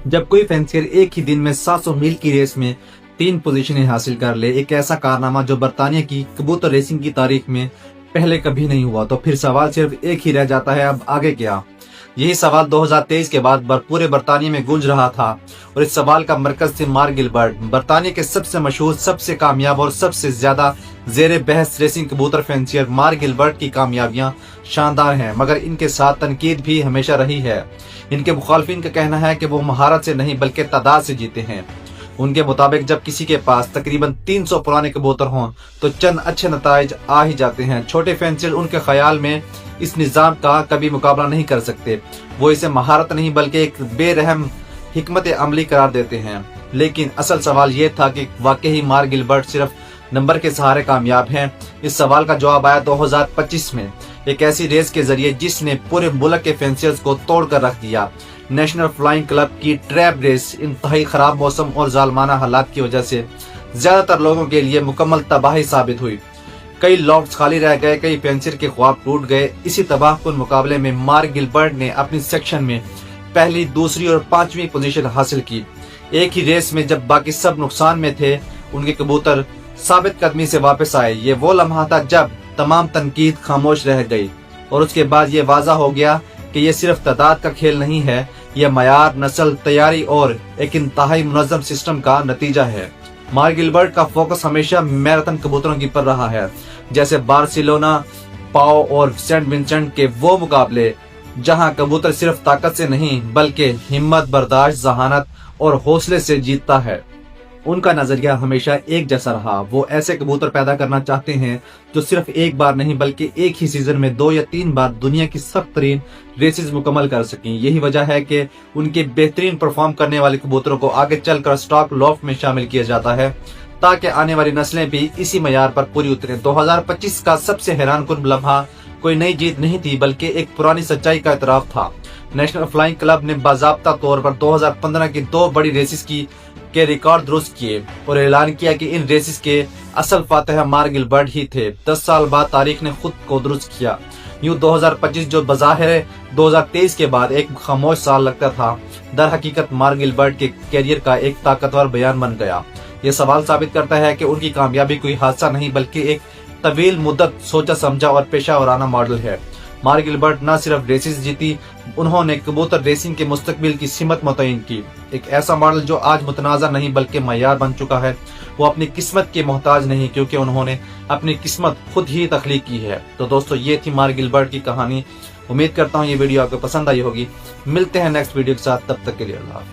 جب کوئی فینسیر ایک ہی دن میں 700 میل کی ریس میں 3 پوزیشنیں حاصل کر لے، ایک ایسا کارنامہ جو برطانیہ کی کبوتر ریسنگ کی تاریخ میں پہلے کبھی نہیں ہوا، تو پھر سوال صرف ایک ہی رہ جاتا ہے، اب آگے کیا؟ یہی سوال 2023 کے بعد پورے برطانیہ میں گونج رہا تھا، اور اس سوال کا مرکز تھے مارک گلبرٹ۔ برطانیہ کے سب سے مشہور، سب سے کامیاب اور سب سے زیادہ زیر بحث ریسنگ کبوتر فینسیر مارک گلبرٹ کی کامیابیاں شاندار ہیں، مگر ان کے ساتھ تنقید بھی ہمیشہ رہی ہے۔ ان کے مخالفین کا کہنا ہے کہ وہ مہارت سے نہیں بلکہ تعداد سے جیتے ہیں۔ ان کے مطابق جب کسی کے پاس تقریباً 300 پرانے کبوتر ہوں تو چند اچھے نتائج آ ہی جاتے ہیں۔ چھوٹے فینسیر ان کے خیال میں اس نظام کا کبھی مقابلہ نہیں کر سکتے، وہ اسے مہارت نہیں بلکہ ایک بے رحم حکمت عملی قرار دیتے ہیں۔ لیکن اصل سوال یہ تھا کہ واقعی مارک گلبرٹ صرف نمبر کے سہارے کامیاب ہیں؟ اس سوال کا جواب آیا 2025 میں، ایک ایسی ریس کے ذریعے جس نے پورے ملک کے فینسیئرز کو توڑ کر رکھ دیا۔ نیشنل فلائنگ کلب کی ٹریپ ریس انتہائی خراب موسم اور ظالمانہ حالات کی وجہ سے زیادہ تر لوگوں کے لیے مکمل تباہی ثابت ہوئی۔ کئی لافٹس خالی رہ گئے، کئی فینسیر کے خواب ٹوٹ گئے۔ اسی تباہ کن مقابلے میں مارک گلبرٹ نے اپنی سیکشن میں پہلی، دوسری اور 5ویں پوزیشن حاصل کی۔ ایک ہی ریس میں جب باقی سب نقصان میں تھے، ان کے کبوتر ثابت قدمی سے واپس آئے۔ یہ وہ لمحہ تھا جب تمام تنقید خاموش رہ گئی، اور اس کے بعد یہ واضح ہو گیا کہ یہ صرف تعداد کا کھیل نہیں ہے، یہ معیار، نسل، تیاری اور ایک انتہائی منظم سسٹم کا نتیجہ ہے۔ مارک گلبرٹ کا فوکس ہمیشہ میراتھن کبوتروں کی پر رہا ہے، جیسے بارسلونا، پاؤ اور سینٹ ونسنٹ کے وہ مقابلے جہاں کبوتر صرف طاقت سے نہیں بلکہ ہمت، برداشت، ذہانت اور حوصلے سے جیتتا ہے۔ ان کا نظریہ ہمیشہ ایک جیسا رہا، وہ ایسے کبوتر پیدا کرنا چاہتے ہیں جو صرف ایک بار نہیں بلکہ ایک ہی سیزن میں 2 یا 3 بار دنیا کی سخت ترین ریسز مکمل کر سکیں۔ یہی وجہ ہے کہ ان کے بہترین پرفارم کرنے والے کبوتروں کو آگے چل کر اسٹاک لافٹ میں شامل کیا جاتا ہے، تاکہ آنے والی نسلیں بھی اسی معیار پر پوری اتریں۔ 2025 کا سب سے حیران کن لمحہ کوئی نئی جیت نہیں تھی بلکہ ایک پرانی سچائی کا اعتراف تھا۔ نیشنل فلائنگ کلب نے باضابطہ طور پر 2015 کی 2 بڑی ریسز کے ریکارڈ درست کیے اور اعلان کیا کہ ان ریسز کے اصل فاتح مارک گلبرٹ ہی تھے۔ 10 سال بعد تاریخ نے خود کو درست کیا۔ یوں 2025 جو بظاہر 2023 کے بعد ایک خاموش سال لگتا تھا، در حقیقت مارک گلبرٹ کے کیریئر کا ایک طاقتور بیان بن گیا۔ یہ سوال ثابت کرتا ہے کہ ان کی کامیابی کوئی حادثہ نہیں بلکہ ایک طویل مدت سوچا سمجھا اور پیشہ ورانہ ماڈل ہے۔ مارک گلبرٹ نہ صرف ریسز جیتی، انہوں نے کبوتر ریسنگ کے مستقبل کی سمت متعین کی۔ ایک ایسا ماڈل جو آج متنازع نہیں بلکہ معیار بن چکا ہے۔ وہ اپنی قسمت کے محتاج نہیں کیونکہ انہوں نے اپنی قسمت خود ہی تخلیق کی ہے۔ تو دوستو، یہ تھی مارک گلبرٹ کی کہانی۔ امید کرتا ہوں یہ ویڈیو آپ کو پسند آئی ہوگی۔ ملتے ہیں نیکسٹ ویڈیو کے ساتھ، تب تک کے لیے اللہ حافظ۔